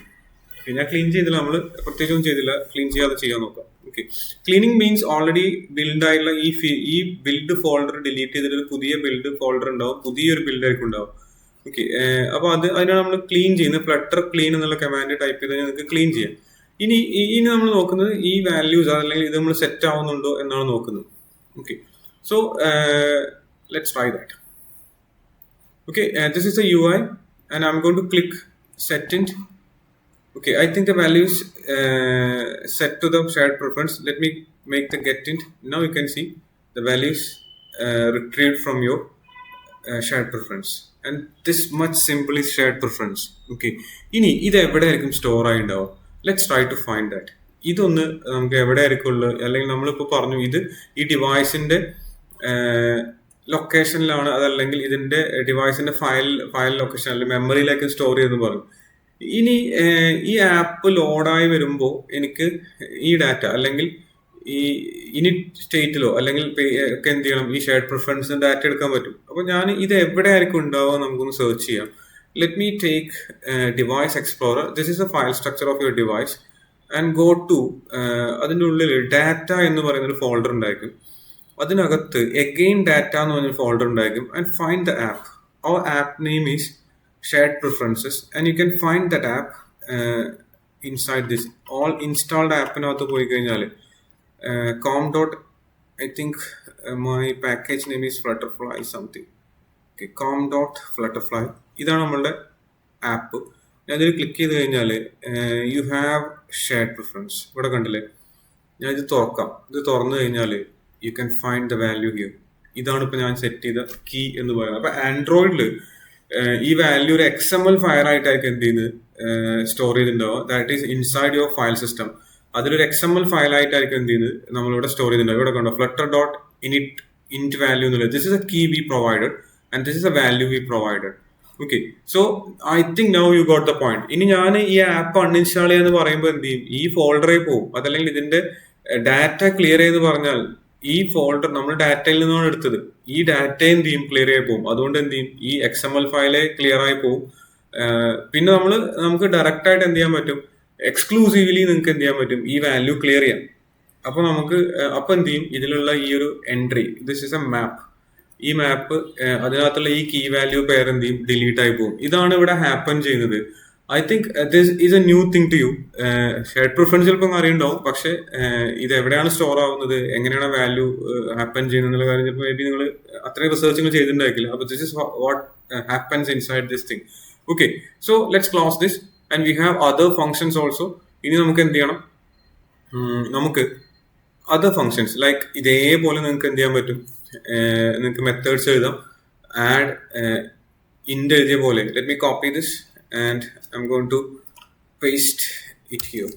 A: ഞാൻ clean ചെയ്തില്ല, നമ്മൾ പ്രത്യേകിച്ചൊന്നും ചെയ്തില്ല, ക്ലീൻ ചെയ്യാതെ ചെയ്യാൻ നോക്കാം. Okay, cleaning means already build ആയിട്ടുള്ള ഈ ബിൽഡ് ഫോൾഡർ ഡിലീറ്റ് ചെയ്തിട്ട് ഒരു പുതിയ ബിൽഡ് ഫോൾഡർ ഉണ്ടാവും, പുതിയൊരു ബിൽഡ് ആയിരിക്കും ഉണ്ടാവും. ഓക്കെ, അപ്പോൾ അതിനാണ് നമ്മൾ ക്ലീൻ ചെയ്യുന്നത്. ഫ്ലട്ടർ ക്ലീൻ എന്നുള്ള കമാൻഡ് ടൈപ്പ് ചെയ്ത് നിങ്ങൾക്ക് ക്ലീൻ ചെയ്യാം. ഇനി നമ്മൾ നോക്കുന്നത് ഈ വാല്യൂസ് അല്ലെങ്കിൽ ഇത് നമ്മൾ സെറ്റ് ആവുന്നുണ്ടോ എന്നാണ് നോക്കുന്നത്. Okay, so let's try that. Okay, this is the UI, and I'm going to click set int. Okay, I think the value is set to the shared preference. Let me make the get int. Now you can see the values retrieved from your shared preference, and this much simple is shared preference. Okay, ഇനി ഇത് എവിടെയായിരിക്കും store ആയി ഉണ്ടാവും? Let's try to find that. ഇതൊന്ന് നമുക്ക് എവിടെ ആയിരിക്കും ഉള്ളത്, അല്ലെങ്കിൽ നമ്മളിപ്പോൾ പറഞ്ഞു ഇത് ഈ ഡിവൈസിന്റെ ലൊക്കേഷനിലാണ്, അതല്ലെങ്കിൽ ഇതിന്റെ ഡിവൈസിന്റെ ഫയൽ ലൊക്കേഷൻ അല്ലെങ്കിൽ മെമ്മറിയിലേക്ക് സ്റ്റോർ ചെയ്തെന്ന് പറഞ്ഞു. ഇനി ഈ ആപ്പ് ലോഡായി വരുമ്പോൾ എനിക്ക് ഈ ഡാറ്റ അല്ലെങ്കിൽ ഈ ഇനിറ്റ് സ്റ്റേറ്റിലോ അല്ലെങ്കിൽ ഒക്കെ എന്ത് ചെയ്യണം, ഈ ഷെയർഡ് പ്രിഫറൻസ് ഡാറ്റ എടുക്കാൻ പറ്റും. അപ്പൊ ഞാൻ ഇത് എവിടെ ആയിരിക്കും ഉണ്ടാവുക നമുക്കൊന്ന് സെർച്ച് ചെയ്യാം. Let me take device explorer. This is a file structure of your device and go to അതിൻ്റെ ഉള്ളിൽ ഡാറ്റ എന്ന് പറയുന്ന ഒരു ഫോൾഡർ ഉണ്ടായിരിക്കും. അതിനകത്ത് എഗെയിൻ ഡാറ്റ എന്ന് പറഞ്ഞൊരു ഫോൾഡർ ഉണ്ടായിരിക്കും. And find the app. Our app name is shared preferences, and you can find that app inside this all installed app naathu poi kayinal com dot I think my package name is flutterfly something. Okay, com dot flutterfly idana nammളുടെ app. ഞാൻ ഇതിൽ click ചെയ്ത് കഴിഞ്ഞാൽ you have shared preference ഇവിടെ കണ്ടില്ലേ. ഞാൻ ഇത് തുറക്കാം. ഇത് തുറന്നു കഴിഞ്ഞാൽ U can find the value here. ഇതാണ് ഇപ്പോൾ ഞാൻ സെറ്റ് ചെയ്ത കീ എന്ന് പറയുന്നത്. അപ്പോൾ ആൻഡ്രോയിഡിൽ ഈ വാല്യൂ ഒരു XML ഫയൽ ആയിട്ടായിരിക്കും എന്ത് ചെയ്യുന്നത് സ്റ്റോർ ചെയ്തിട്ടുണ്ടാവുക. That is inside your file system. അതിലൊരു XML ഫയൽ ആയിട്ടായിരിക്കും എന്ത് ചെയ്യുന്നത് നമ്മളിവിടെ സ്റ്റോർ ചെയ്തിട്ടുണ്ടാവും. ഇവിടെ കണ്ടോ flutter dot init value എന്നുള്ളത്. This is a key we provided and this is a value we provided. Okay, so I think now you got the point. ഇനി ഞാൻ ഈ ആപ്പ് അൺഇൻസ്റ്റാൾ ചെയ്യാന്ന് പറയുമ്പോൾ എന്ത് ചെയ്യും, ഈ ഫോൾഡറിൽ പോകും. അതല്ലെങ്കിൽ ഇതിന്റെ ഡാറ്റ ക്ലിയർ ചെയ്ത് പറഞ്ഞാൽ ഈ ഫോൾഡർ നമ്മൾ ഡാറ്റയിൽ നിന്നാണ് എടുത്തത്, ഈ ഡാറ്റ എന്ത് ചെയ്യും ക്ലിയർ ആയി പോകും. അതുകൊണ്ട് എന്ത് ചെയ്യും, ഈ XML ഫയല് ക്ലിയർ ആയി പോകും. പിന്നെ നമുക്ക് ഡയറക്റ്റ് ആയിട്ട് എന്ത് ചെയ്യാൻ പറ്റും, എക്സ്ക്ലൂസീവ്ലി നിങ്ങൾക്ക് എന്ത് ചെയ്യാൻ പറ്റും, ഈ വാല്യൂ ക്ലിയർ ചെയ്യാം. അപ്പൊ അപ്പൊ എന്ത് ചെയ്യും, ഇതിലുള്ള ഈ ഒരു എൻട്രി, ദിസ് ഇസ് എ മാപ്പ്. ഈ മാപ്പ് അതിനകത്തുള്ള ഈ കീ വാല്യൂ പെയർ എന്ത് ചെയ്യും, ഡിലീറ്റ് ആയി പോകും. ഇതാണ് ഇവിടെ ഹാപ്പൻ ചെയ്യുന്നത്. I think this is a new thing to you. Shared preference ചിലപ്പോൾ അറിയുണ്ടാവും, പക്ഷെ ഇത് എവിടെയാണ് സ്റ്റോർ ആവുന്നത്, എങ്ങനെയാണ് വാല്യൂ ഹാപ്പൻ ചെയ്യുന്നത് എന്നുള്ള കാര്യം ചിലപ്പോൾ മേ ബി നിങ്ങൾ അത്രയും റിസർച്ച് ചെയ്തിട്ടുണ്ടായിരിക്കില്ല. അപ്പോൾ this is what happens inside this thing. Okay, so let's close this and we have other functions also. ഇനി നമുക്ക് എന്ത് ചെയ്യണം, നമുക്ക് അതർ ഫങ്ഷൻസ് ലൈക്ക് ഇതേപോലെ നിങ്ങൾക്ക് എന്ത് ചെയ്യാൻ പറ്റും, നിങ്ങൾക്ക് മെത്തേഡ്സ് എഴുതാം. ആഡ് ഇൻഡ് എഴുതിയ പോലെ. Let me copy this and I'm going to paste it here.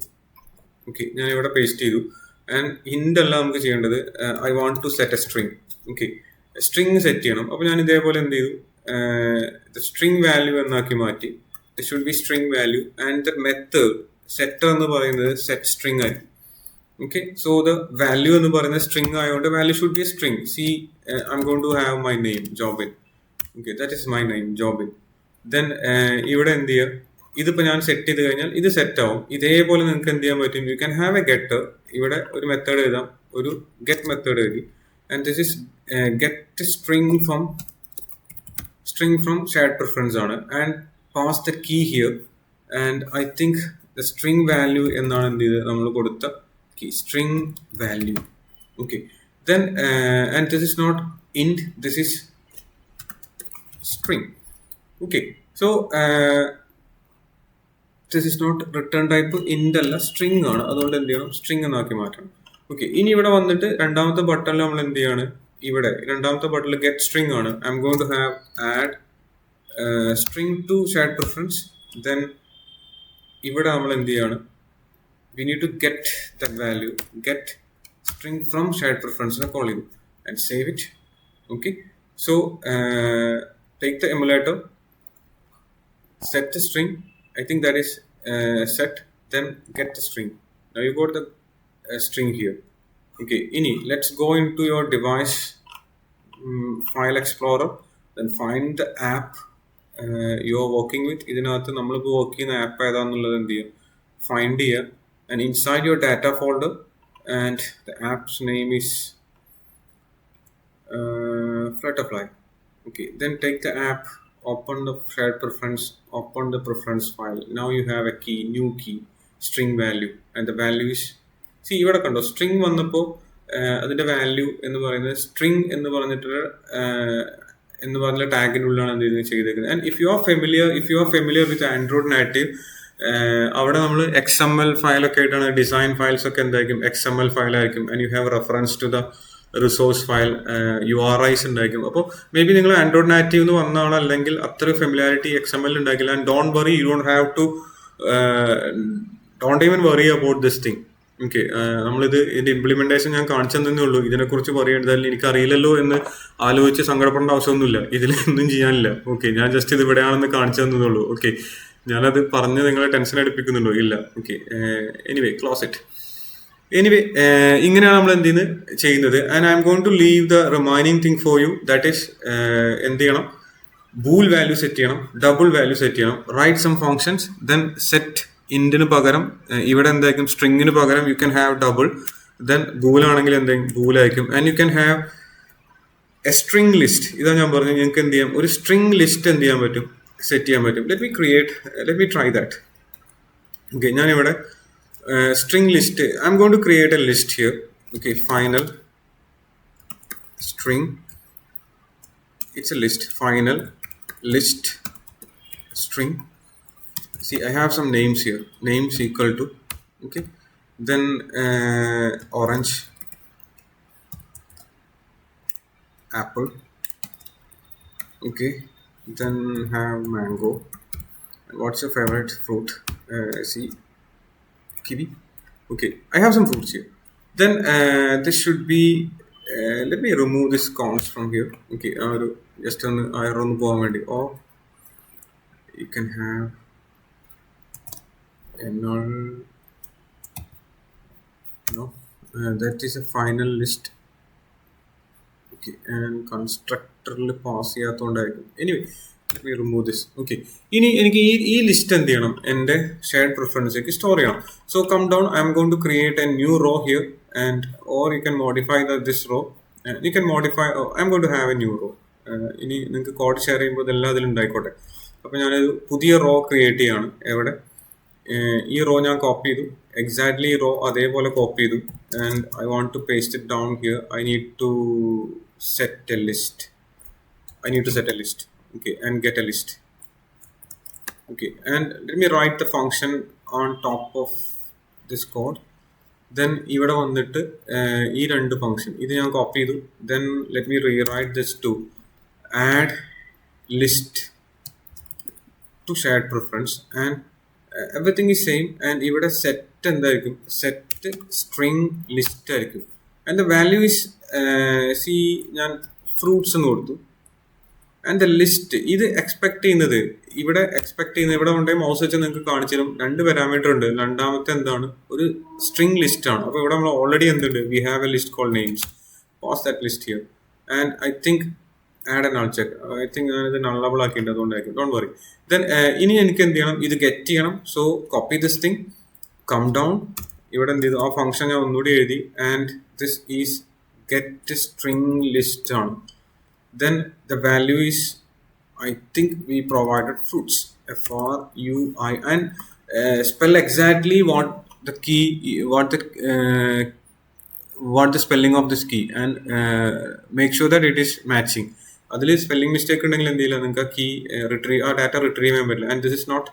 A: Okay, ഞാൻ ഇവിടെ പേസ്റ്റ് ചെയ്തു. ആൻഡ് int അല്ല നമുക്ക് ചെയ്യേണ്ടത്, I want to set a string. Okay, string set ചെയ്യണം. അപ്പോൾ ഞാൻ ഇതേപോലെ എന്ത് ചെയ്തു, the string value എന്നാക്കി മാറ്റി. This should be string value and the method setter എന്ന് പറയുന്നത് set string ആയിരിക്കും. Okay, so the value എന്ന് പറയുന്നത് string ആയതുകൊണ്ട് value should be a string. See, I'm going to have my name Jobin. Okay, that is my name Jobin. Then ഇവിടെ എന്ത് ചെയ്യുക, ഇതിപ്പോൾ ഞാൻ സെറ്റ് ചെയ്ത് കഴിഞ്ഞാൽ ഇത് സെറ്റ് ആവും. ഇതേപോലെ നിങ്ങൾക്ക് എന്ത് ചെയ്യാൻ പറ്റും, you can have a getter. ഇവിടെ ഒരു മെത്തേഡ് എഴുതാം, ഒരു ഗെറ്റ് മെത്തേഡ് എഴുതി. And this is get string from shared preference ആണ്. And pass the key here. And I think the string value എന്നാണ് എന്ത് ചെയ്തത് നമ്മൾ കൊടുത്ത key, string value. Okay, then and this is not int, this is string. Okay, so this is not return type, int അല്ല string ആണ്. അതുകൊണ്ട് എന്ത് ചെയ്യണം, string എന്നാക്കി മാറ്റണം. ഓക്കെ, ഇനി ഇവിടെ വന്നിട്ട് രണ്ടാമത്തെ ബട്ടണിൽ നമ്മൾ എന്ത് ചെയ്യാണ്, ഇവിടെ രണ്ടാമത്തെ ബട്ടണിൽ get string ആണ്. I'm going to have add string to shared preference. Then ഇവിടെ നമ്മൾ എന്ത് ചെയ്യാണ്, we need to get that value, get string from shared preference call ചെയ്തു and save it. Okay, so take the emulator, set the string. I think that is set. Then get the string. Now you got the string here. Okay, ini let's go into your device file explorer. Then find the app you are working with. ഇതിനകത്ത് നമ്മളിപ്പോൾ work ചെയ്യുന്ന app ഏതാണെന്നുള്ളത് എന്ത് ചെയ്യുക, find here and inside your data folder, and the app's name is Flutterfly. Okay, then take the app, open the shared preference, open the preference file. Now you have a key, new key, string value, and the value is, see ഇവിടെ കണ്ടോ string വന്നപ്പോൾ അതിന്റെ value എന്ന് പറയുന്നത് string എന്ന് പറഞ്ഞ ടാഗിനുള്ളിലാണ് എന്ത് ചെയ്തേക്കുന്നത്. And if you are familiar with Android native, അവിടെ നമ്മൾ XML ഫയലൊക്കെ ആയിട്ടാണ്, ഡിസൈൻ ഫയൽസ് ഒക്കെ എന്തായിരിക്കും XML ഫയൽ ആയിരിക്കും. And you have reference to the resource file, URIs ഉണ്ടായിരിക്കും. അപ്പോൾ മേ ബി നിങ്ങൾ ആൻഡ്രോയിഡ് നാറ്റീവ് എന്ന് വന്ന ആളല്ലെങ്കിൽ അത്ര ഫെമിലാരിറ്റി XML ഉണ്ടാക്കില്ല. And don't worry, you don't have to don't even worry about this thing. Okay, നമ്മളിത് ഇതിന്റെ ഇംപ്ലിമെന്റേഷൻ ഞാൻ കാണിച്ചു തന്നേ ഉള്ളൂ. ഇതിനെക്കുറിച്ച് പറയേണ്ടതല്ല, എനിക്ക് അറിയില്ലല്ലോ എന്ന് ആലോചിച്ച് സങ്കടപ്പെടേണ്ട ആവശ്യമൊന്നുമില്ല. ഇതിൽ ഒന്നും ചെയ്യാനില്ല. ഓക്കെ, ഞാൻ ജസ്റ്റ് ഇത് ഇവിടെയാണെന്ന് കാണിച്ചു തന്നേ ഉള്ളൂ. ഓക്കെ, ഞാനത് പറഞ്ഞ് നിങ്ങളെ ടെൻഷൻ അടുപ്പിക്കുന്നുണ്ടോ? ഇല്ല. Okay, anyway close it. Anyway ഇങ്ങനെയാണ് നമ്മൾ എന്ത് ചെയ്യുന്നത്. And I am going to leave the remaining thing for you. That is എന്ത് ചെയ്യണം, ബൂൾ വാല്യൂ സെറ്റ് ചെയ്യണം, ഡബിൾ വാല്യൂ സെറ്റ് ചെയ്യണം, write some functions, then set ഇൻറ്റിന് പകരം ഇവിടെ എന്തായിരിക്കും, സ്ട്രിങ്ങിന് പകരം you can have double, then bool ആണെങ്കിൽ എന്തായിരിക്കും, ബൂൾ ആയിരിക്കും. And you can have a string list. ഇതാ ഞാൻ പറഞ്ഞു, നിങ്ങൾക്ക് എന്ത് ചെയ്യാം, ഒരു സ്ട്രിങ് ലിസ്റ്റ് എന്ത് ചെയ്യാൻ പറ്റും, സെറ്റ് ചെയ്യാൻ പറ്റും. Let me try that. Okay, ഞാനിവിടെ string list, I'm going to create a list here. Okay, final string, it's a list, final list string. See, I have some names here, names equal to, okay, then orange, apple, okay, then have mango. What's your favorite fruit? See, kiwi. Okay, I have some fruits here. Then this should be let me remove this cons from here. Okay, just on iron bomb, or you can have a null. No, that is a final list. Okay, and constructor pass cheyathondaയിരിക്കും. Anyway, let me remove this. Okay, ഇനി എനിക്ക് ഈ list എന്ത് ചെയ്യണം, എൻ്റെ shared പ്രിഫറൻസിലേക്ക് store ചെയ്യണം. So come down, I am going to create a new row here, and or you can modify this row. You can modify, I am going to have a new row. ഇനി നിങ്ങൾക്ക് code share ചെയ്യുമ്പോൾ ഇതെല്ലാം അതിൽ ഉണ്ടായിക്കോട്ടെ. അപ്പോൾ ഞാനൊരു പുതിയ raw create ചെയ്യാണ്. എവിടെ, ഈ റോ ഞാൻ കോപ്പി ചെയ്തു, എക്സാക്ട്ലി ഈ റോ അതേപോലെ കോപ്പി ചെയ്തു, and I want to paste it down here. I need to set a list. Okay, and get a list. Okay, and let me write the function on top of this code. Then ഇവിടെ വന്നിട്ട് ഈ രണ്ട് function ഇത് ഞാൻ copy ചെയ്തു. Then let me rewrite this to add list to shared preference, and everything is same. And ഇവിടെ set എന്തായിരിക്കും, set string list ആയിരിക്കും. And the value is see, ഞാൻ fruits എന്ന് കൊടുത്തു. ആൻഡ് ദ ലിസ്റ്റ് ഇത് എക്സ്പെക്ട് ചെയ്യുന്നത് ഇവിടെ കൊണ്ടുപോയി മൗസ് വെച്ച് നിങ്ങൾക്ക് കാണിച്ചു തരും. രണ്ട് പാരാമീറ്റർ ഉണ്ട്. രണ്ടാമത്തെ എന്താണ്, ഒരു സ്ട്രിങ് ലിസ്റ്റ് ആണ്. അപ്പോൾ ഇവിടെ നമ്മൾ ഓൾറെഡി എന്തുണ്ട്, we have a list called names. Pass that list here, and I think add a null check. I think ഞാനിത് നള്ളബിൾ ആക്കിയിട്ടുണ്ട്, അതുകൊണ്ടായിരിക്കും. Don't worry. ദെൻ ഇനി എനിക്ക് എന്ത് ചെയ്യണം, ഇത് ഗെറ്റ് ചെയ്യണം. So copy this thing, come down, ഇവിടെ എന്ത് ചെയ്തു, ആ ഫംഗ്ഷൻ ഞാൻ ഒന്നുകൂടി എഴുതി. And this is get string list ആണ്. Then the value is, I think we provided fruits, FRUI, and spell exactly what the key, what the spelling of this key, and make sure that it is matching. അതിൽ spelling mistake ഉണ്ടെങ്കിൽ എന്ത് ചെയ്യില്ല, നിങ്ങൾക്ക് ആ key retrieve, ആ data retrieve ചെയ്യാൻ പറ്റില്ല. And this is not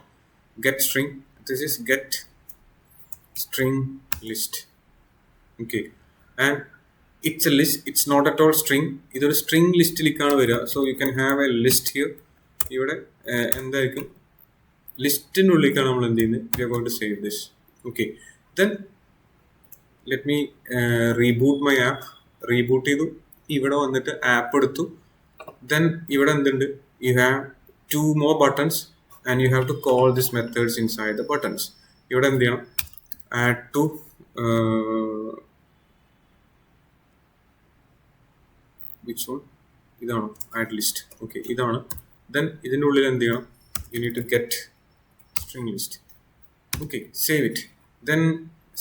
A: get string, this is get string list. Okay, and it's a list, it's not at all string. ഇതൊരു സ്ട്രിങ് ലിസ്റ്റിലേക്കാണ് വരിക. So you can have a list here. ഇവിടെ എന്തായിരിക്കും, ലിസ്റ്റിൻ്റെ ഉള്ളിലേക്കാണ് നമ്മൾ എന്ത് ചെയ്യുന്നത്, we are going to save this. Okay, then let me reboot my app. Reboot ചെയ്തു, ഇവിടെ വന്നിട്ട് ആപ്പ് എടുത്തു. ദെൻ ഇവിടെ എന്തുണ്ട്, you have 2 more buttons, and you have to call these methods inside the buttons. ഇവിടെ എന്ത് ചെയ്യണം, add to which one, ഇതാണ് add list. ഓക്കെ, ഇതാണ്. ദെൻ ഇതിൻ്റെ ഉള്ളിൽ എന്ത് ചെയ്യണം, you need to get string list. Okay, save it. Then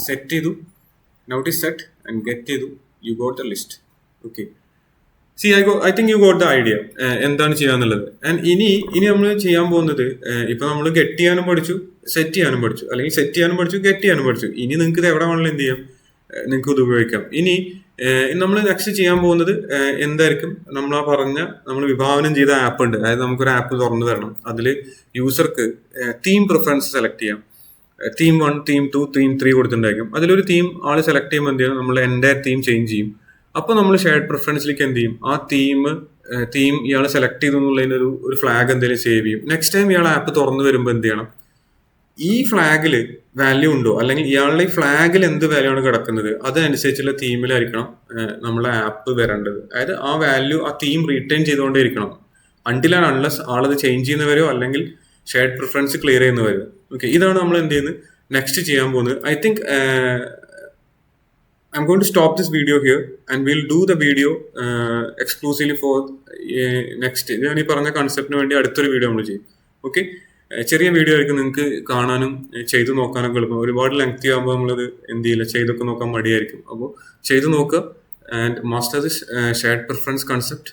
A: set ചെയ്തു, now it is set, and get ചെയ്തു, you got the list. Okay, see, I think you got the idea എന്താണ് ചെയ്യാന്നുള്ളത്. And ഇനി നമ്മൾ ചെയ്യാൻ പോകുന്നത്, ഇപ്പൊ നമ്മൾ ഗെറ്റ് ചെയ്യാനും പഠിച്ചു, സെറ്റ് ചെയ്യാനും പഠിച്ചു, അല്ലെങ്കിൽ സെറ്റ് ചെയ്യാനും പഠിച്ചു, ഗെറ്റ് ചെയ്യാനും പഠിച്ചു. ഇനി നിങ്ങൾക്ക് ഇത് എവിടെ വേണമെങ്കിലും എന്ത് ചെയ്യാം, നിങ്ങൾക്ക് ഇത് ഉപയോഗിക്കാം. ഇനി നമ്മൾ നെക്സ്റ്റ് ചെയ്യാൻ പോകുന്നത് എന്തായിരിക്കും, നമ്മൾ വിഭാവനം ചെയ്ത ആപ്പ് ഉണ്ട്. അതായത് നമുക്കൊരു ആപ്പ് തുറന്നു തരണം. അതിൽ യൂസർക്ക് തീം പ്രിഫറൻസ് സെലക്ട് ചെയ്യാം. Theme 1, theme 2, theme 3 കൊടുത്തിട്ടുണ്ടായിരിക്കും. അതിലൊരു തീം ആൾ സെലക്ട് ചെയ്യുമ്പോൾ എന്ത് ചെയ്യണം, നമ്മൾ എൻ്റെ തീം ചേഞ്ച് ചെയ്യും. അപ്പോൾ നമ്മൾ ഷെയർഡ് പ്രിഫറൻസിലേക്ക് എന്ത് ചെയ്യും, ആ തീം ഇയാൾ സെലക്ട് ചെയ്തു എന്നുള്ളതിന് ഒരു ഫ്ലാഗ് എന്തെങ്കിലും സേവ് ചെയ്യും. നെക്സ്റ്റ് ടൈം ഇയാൾ ആപ്പ് തുറന്നു വരുമ്പോൾ എന്ത് ചെയ്യണം, ഈ ഫ്ലാഗിൽ വാല്യൂ ഉണ്ടോ, അല്ലെങ്കിൽ ഇയാളുടെ ഈ ഫ്ലാഗിൽ എന്ത് വാല്യൂ ആണ് കിടക്കുന്നത് അതനുസരിച്ചുള്ള തീമിലായിരിക്കണം നമ്മളെ ആപ്പ് വരേണ്ടത്. അതായത് ആ വാല്യൂ ആ തീം റീറ്റെയിൻ ചെയ്തുകൊണ്ടേ ഇരിക്കണം അൺടിൽ ആൻഡ് അൺലെസ് ആളത് ചേഞ്ച് ചെയ്യുന്നവരോ അല്ലെങ്കിൽ ഷെയർഡ് പ്രിഫറൻസ് ക്ലിയർ ചെയ്യുന്നവരോ. ഓക്കെ, ഇതാണ് നമ്മൾ എന്ത് ചെയ്യുന്നത് നെക്സ്റ്റ് ചെയ്യാൻ പോകുന്നത്. I think I'm going to stop this video here and we'll do the video exclusively for next. ഞാൻ ഈ പറഞ്ഞ കൺസെപ്റ്റിന് വേണ്ടി അടുത്തൊരു വീഡിയോ നമ്മൾ ചെയ്യും. ഓക്കെ, ചെറിയ വീഡിയോ ആയിരിക്കും, നിങ്ങൾക്ക് കാണാനും ചെയ്തു നോക്കാനൊക്കെ എളുപ്പം. ഒരുപാട് ലെങ്തി ആകുമ്പോൾ നമ്മളത് എന്ത് ചെയ്യില്ല, ചെയ്തൊക്കെ നോക്കാൻ മടിയായിരിക്കും. അപ്പോൾ ചെയ്തു നോക്കുക and master this shared preference concept.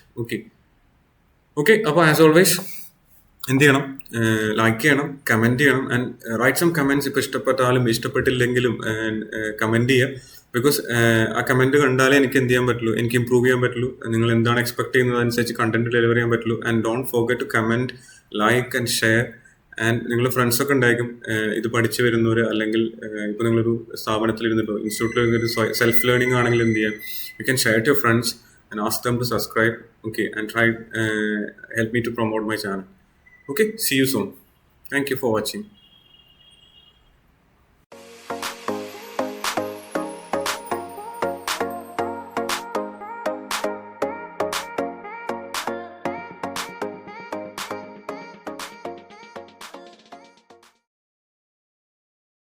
A: Okay, അപ്പോൾ ആസ് ഓൾവേസ് എന്ത് ചെയ്യണം, ലൈക്ക് ചെയ്യണം, കമൻറ്റ് ചെയ്യണം ആൻഡ് റൈറ്റ് സം കമൻറ്റ്സ്. ഇപ്പോൾ ഇഷ്ടപ്പെട്ടാലും ഇഷ്ടപ്പെട്ടില്ലെങ്കിലും കമൻറ്റ് ചെയ്യുക. ബിക്കോസ് ആ കമൻറ്റ് കണ്ടാലേ എനിക്ക് എന്ത് ചെയ്യാൻ പറ്റുള്ളൂ, എനിക്ക് ഇമ്പ്രൂവ് ചെയ്യാൻ പറ്റുള്ളൂ. നിങ്ങൾ എന്താണ് എക്സ്പെക്ട് ചെയ്യുന്നത് അനുസരിച്ച് കണ്ടന്റ് ഡെലിവർ ചെയ്യാൻ പറ്റുള്ളൂ. And don't forget to comment, like and share. And നിങ്ങളുടെ ഫ്രണ്ട്സൊക്കെ ഉണ്ടായിരിക്കും ഇത് പഠിച്ചു വരുന്നവർ, അല്ലെങ്കിൽ ഇപ്പോൾ നിങ്ങളൊരു സ്ഥാപനത്തിൽ ഇരുന്നിട്ടോ ഇൻസ്റ്റിറ്റ്യൂട്ടിൽ ഇരുന്നിട്ട് സെൽഫ് ലേണിംഗ് ആണെങ്കിൽ എന്ത് ചെയ്യാം, you can share to your friends and ask them to subscribe. Okay, and try help me to promote my channel. Okay, see you soon. Thank you for watching.